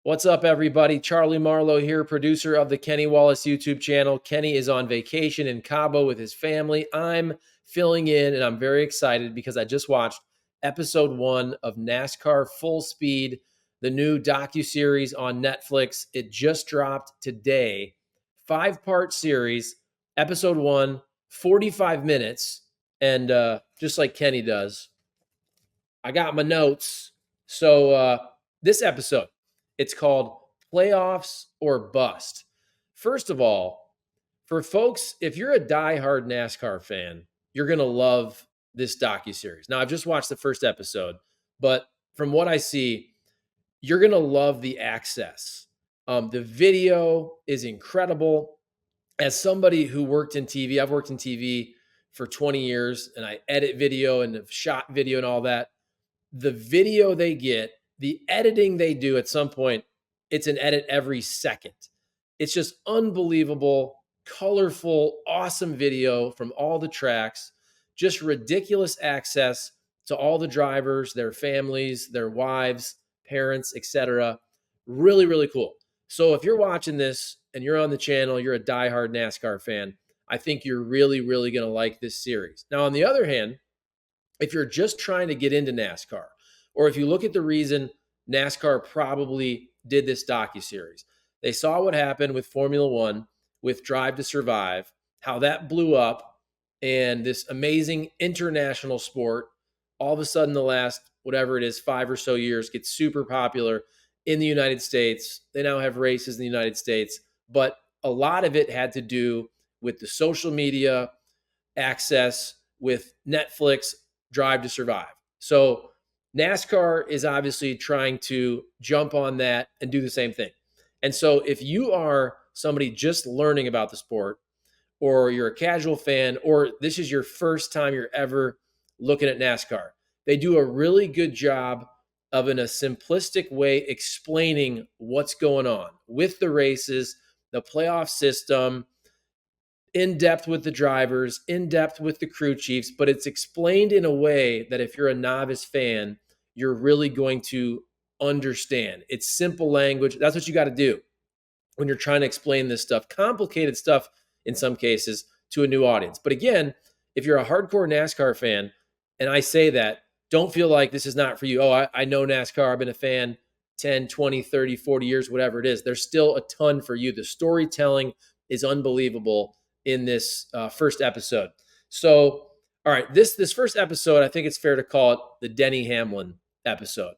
What's up, everybody? Charlie Marlow here, producer of the Kenny Wallace YouTube channel. Kenny is on vacation in Cabo with his family. I'm filling in, and I'm very excited because I just watched episode 1 of NASCAR Full Speed, the new docuseries on Netflix. It just dropped today. 5-part series, episode 1, 45 minutes. And just like Kenny does, I got my notes. So this episode, it's called Playoffs or Bust. First of all, for folks, if you're a diehard NASCAR fan, you're going to love this docuseries. Now, I've just watched the first episode, but from what I see, you're going to love the access. The video is incredible. As somebody who worked in TV, I've worked in TV for 20 years and I edit video and have shot video and all that. The video they get, the editing they do at some point, it's an edit every second. It's just unbelievable, colorful, awesome video from all the tracks, just ridiculous access to all the drivers, their families, their wives, parents, etc. Really, really cool. So if you're watching this and you're on the channel, you're a diehard NASCAR fan, I think you're really, really going to like this series. Now, on the other hand, if you're just trying to get into NASCAR, or if you look at the reason NASCAR probably did this docuseries, they saw what happened with Formula One, with Drive to Survive, how that blew up, and this amazing international sport, all of a sudden the last, whatever it is, 5 or so years, gets super popular in the United States. They now have races in the United States, but a lot of it had to do with the social media access, with Netflix, Drive to Survive. So NASCAR is obviously trying to jump on that and do the same thing. And so if you are somebody just learning about the sport, or you're a casual fan, or this is your first time you're ever looking at NASCAR, they do a really good job of, in a simplistic way, explaining what's going on with the races, the playoff system, in depth with the drivers, in depth with the crew chiefs, but it's explained in a way that if you're a novice fan, you're really going to understand. It's simple language. That's what you got to do when you're trying to explain this stuff, complicated stuff in some cases, to a new audience. But again, if you're a hardcore NASCAR fan, and I say that, don't feel like this is not for you. Oh, I know NASCAR. I've been a fan 10, 20, 30, 40 years, whatever it is. There's still a ton for you. The storytelling is unbelievable in this first episode. So, all right, this first episode, I think it's fair to call it the Denny Hamlin episode.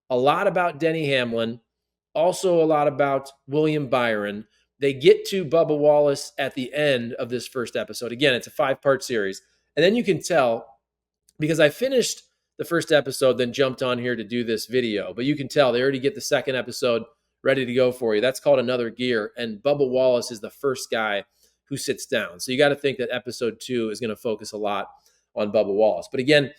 A lot about Denny Hamlin, also a lot about William Byron. They get to Bubba Wallace at the end of this first episode. Again, it's a 5-part series. And then you can tell, because I finished the first episode, then jumped on here to do this video, but you can tell they already get the second episode ready to go for you. That's called Another Gear. And Bubba Wallace is the first guy who sits down. So you got to think that episode 2 is going to focus a lot on Bubba Wallace. But again,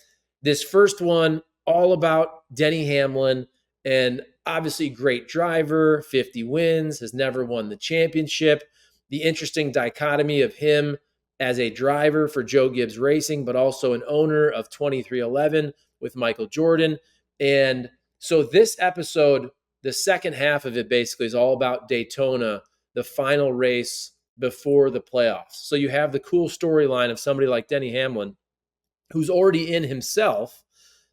this first one, all about Denny Hamlin, and obviously great driver, 50 wins, has never won the championship. The interesting dichotomy of him as a driver for Joe Gibbs Racing, but also an owner of 2311 with Michael Jordan. And so this episode, the second half of it basically is all about Daytona, the final race before the playoffs. So you have the cool storyline of somebody like Denny Hamlin, who's already in himself,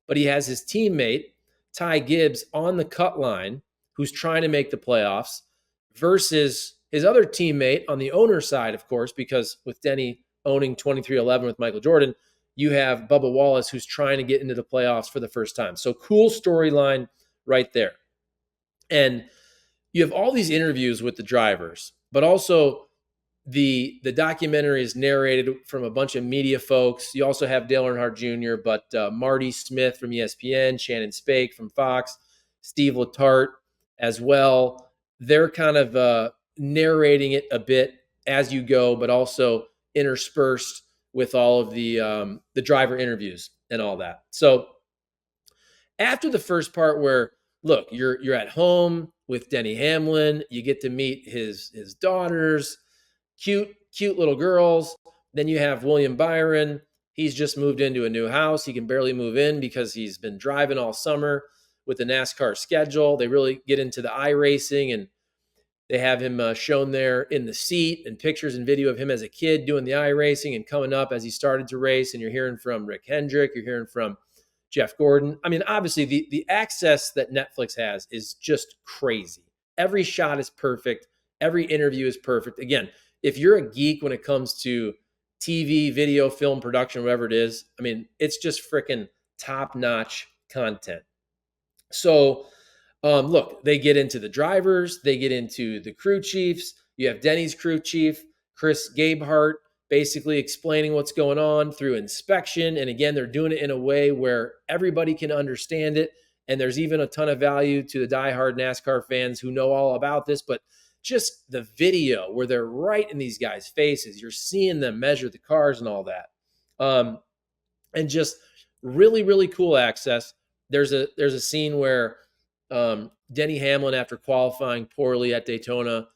but he has his teammate, Ty Gibbs, on the cut line, who's trying to make the playoffs, versus his other teammate on the owner side, of course, because with Denny owning 2311 with Michael Jordan, you have Bubba Wallace, who's trying to get into the playoffs for the first time. So cool storyline right there. And you have all these interviews with the drivers, but also the documentary is narrated from a bunch of media folks. You also have Dale Earnhardt Jr., but Marty Smith from ESPN, Shannon Spake from Fox, Steve Letarte as well. They're kind of narrating it a bit as you go, but also interspersed with all of the driver interviews and all that. So after the first part, where look, you're at home with Denny Hamlin, you get to meet his daughters, cute little girls. Then you have William Byron. He's just moved into a new house. He can barely move in because he's been driving all summer with the NASCAR schedule. They really get into the iRacing, and they have him shown there in the seat, and pictures and video of him as a kid doing the iRacing and coming up as he started to race. And you're hearing from Rick Hendrick, you're hearing from Jeff Gordon. I mean, obviously, the access that Netflix has is just crazy. Every shot is perfect. Every interview is perfect. Again, if you're a geek when it comes to TV, video, film production, whatever it is, I mean, it's just freaking top-notch content. So, look, they get into the drivers, they get into the crew chiefs. You have Denny's crew chief, Chris Gabehart, basically explaining what's going on through inspection. And again, they're doing it in a way where everybody can understand it. And there's even a ton of value to the diehard NASCAR fans who know all about this. But just the video where they're right in these guys' faces, you're seeing them measure the cars and all that. And just really, really cool access. There's a scene where Denny Hamlin, after qualifying poorly at Daytona,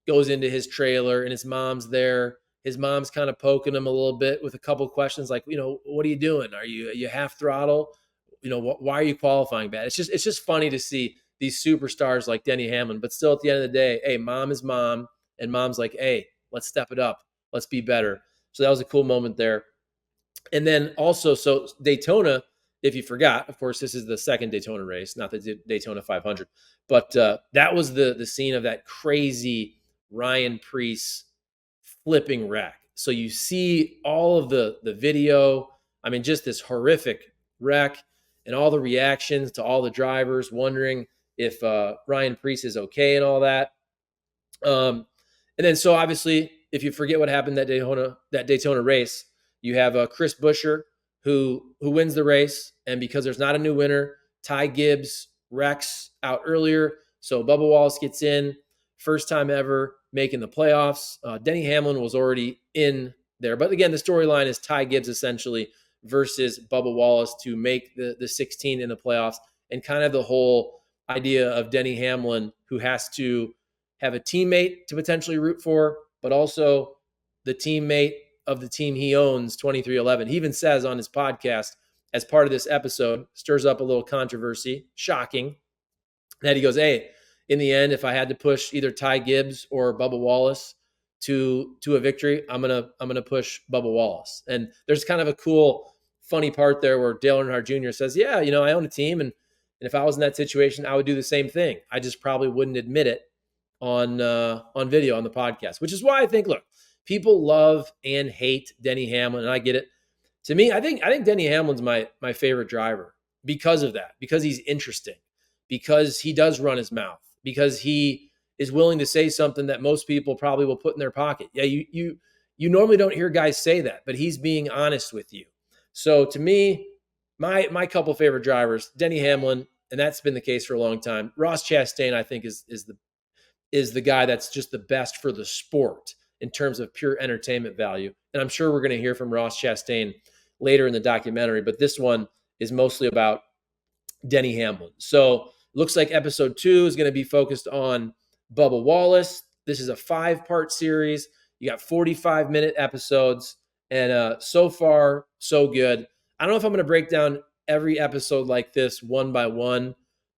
goes into his trailer and his mom's there. His mom's kind of poking him a little bit with a couple of questions like, what are you doing? Are you half throttle? Why are you qualifying bad? It's just funny to see these superstars like Denny Hamlin, but still at the end of the day, hey, mom is mom, and mom's like, hey, let's step it up. Let's be better. So that was a cool moment there. And then also, so Daytona, if you forgot, of course, this is the second Daytona race, not the Daytona 500, but that was the scene of that crazy Ryan Preece flipping wreck. So you see all of the video. I mean, just this horrific wreck and all the reactions to all the drivers wondering if Ryan Preece is okay and all that. And then, so obviously, if you forget what happened that Daytona race, you have Chris Buescher who wins the race, and because there's not a new winner, Ty Gibbs wrecks out earlier, so Bubba Wallace gets in, first time ever making the playoffs. Denny Hamlin was already in there, but again, the storyline is Ty Gibbs essentially versus Bubba Wallace to make the 16 in the playoffs, and kind of the whole idea of Denny Hamlin, who has to have a teammate to potentially root for, but also the teammate of the team he owns, 2311. He even says on his podcast, as part of this episode, stirs up a little controversy, shocking, that he goes, hey, in the end, if I had to push either Ty Gibbs or Bubba Wallace to a victory, I'm gonna push Bubba Wallace. And there's kind of a cool, funny part there where Dale Earnhardt Jr. says, yeah, I own a team, and if I was in that situation, I would do the same thing. I just probably wouldn't admit it on video on the podcast, which is why I think, look, people love and hate Denny Hamlin, and I get it. To me, I think Denny Hamlin's my favorite driver because of that, because he's interesting, because he does run his mouth, because he is willing to say something that most people probably will put in their pocket. Yeah, you normally don't hear guys say that, but he's being honest with you. So to me, my couple favorite drivers, Denny Hamlin, and that's been the case for a long time. Ross Chastain, I think, is the guy that's just the best for the sport in terms of pure entertainment value. And I'm sure we're going to hear from Ross Chastain later in the documentary, but this one is mostly about Denny Hamlin. So looks like episode 2 is going to be focused on Bubba Wallace. This is a 5-part series. You got 45-minute episodes, and so far, so good. I don't know if I'm going to break down every episode like this one by one.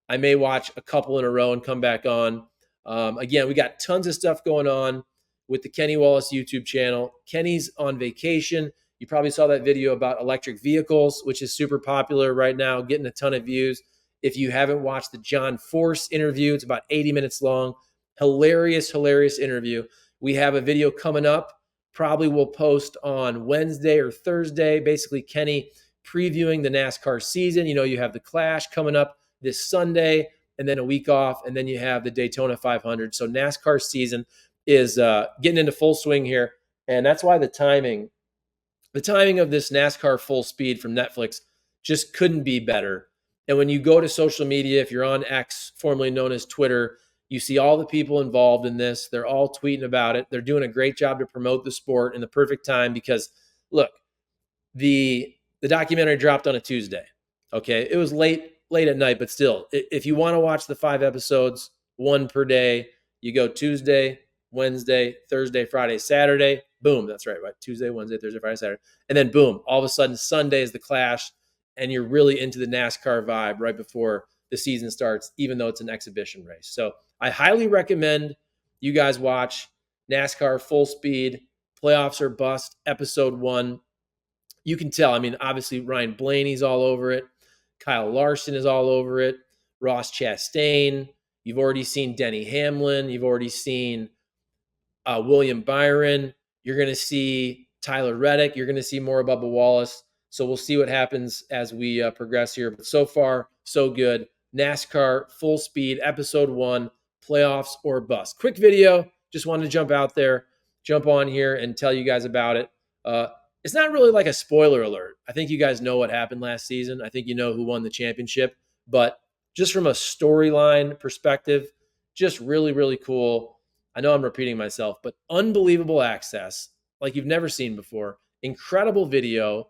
I may watch a couple in a row and come back on. Again, we got tons of stuff going on with the Kenny Wallace YouTube channel. Kenny's on vacation. You probably saw that video about electric vehicles, which is super popular right now, getting a ton of views. If you haven't watched the John Force interview, it's about 80 minutes long. Hilarious interview. We have a video coming up. Probably will post on Wednesday or Thursday. Basically, Kenny previewing the NASCAR season. You have the Clash coming up this Sunday, and then a week off, and then you have the Daytona 500. So NASCAR season is getting into full swing here, and that's why the timing of this NASCAR Full Speed from Netflix just couldn't be better. And when you go to social media, if you're on X, formerly known as Twitter, you see all the people involved in this. They're all tweeting about it. They're doing a great job to promote the sport in the perfect time because, look, the documentary dropped on a Tuesday. Okay, it was late at night, but still, if you want to watch the 5 episodes, 1 per day, you go Tuesday, Wednesday, Thursday, Friday, Saturday. Boom, that's right? Tuesday, Wednesday, Thursday, Friday, Saturday. And then boom, all of a sudden Sunday is the Clash, and you're really into the NASCAR vibe right before the season starts, even though it's an exhibition race. So I highly recommend you guys watch NASCAR Full Speed, Playoffs or Bust, Episode 1. You can tell. I mean, obviously, Ryan Blaney's all over it. Kyle Larson is all over it. Ross Chastain. You've already seen Denny Hamlin. You've already seen William Byron. You're going to see Tyler Reddick. You're going to see more Bubba Wallace. So we'll see what happens as we progress here. But so far, so good. NASCAR Full Speed, Episode 1, Playoffs or Bust. Quick video. Just wanted to jump out there, jump on here, and tell you guys about it. It's not really like a spoiler alert. I think you guys know what happened last season. I think you know who won the championship. But just from a storyline perspective, just really, really cool. I know I'm repeating myself, but unbelievable access like you've never seen before. Incredible video.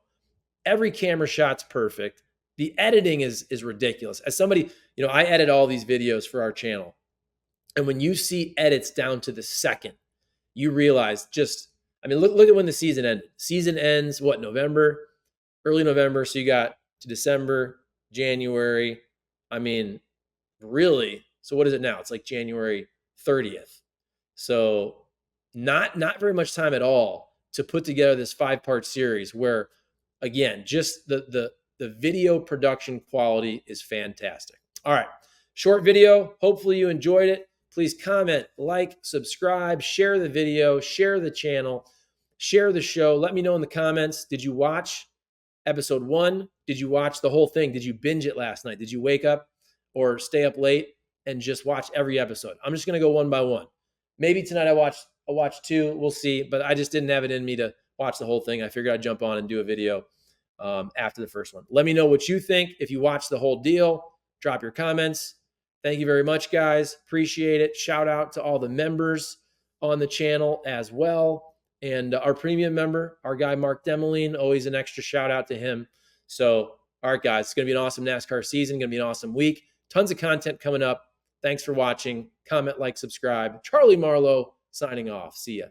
Every camera shot's perfect. The editing is ridiculous. As somebody, I edit all these videos for our channel. And when you see edits down to the second, you realize look at when the season ended. Season ends, November? Early November. So you got to December, January. Really. So what is it now? It's like January 30th. So not very much time at all to put together this 5-part series where, again, just the video production quality is fantastic. All right. Short video. Hopefully you enjoyed it. Please comment, like, subscribe, share the video, share the channel, share the show. Let me know in the comments. Did you watch Episode 1? Did you watch the whole thing? Did you binge it last night? Did you wake up or stay up late and just watch every episode? I'm just going to go one by one. Maybe tonight I'll watch 2. We'll see. But I just didn't have it in me to watch the whole thing. I figured I'd jump on and do a video after the first one. Let me know what you think. If you watch the whole deal, drop your comments. Thank you very much, guys. Appreciate it. Shout out to all the members on the channel as well. And our premium member, our guy, Mark Demoline, always an extra shout out to him. So, all right, guys, it's going to be an awesome NASCAR season. Going to be an awesome week. Tons of content coming up. Thanks for watching. Comment, like, subscribe. Charlie Marlow signing off. See ya.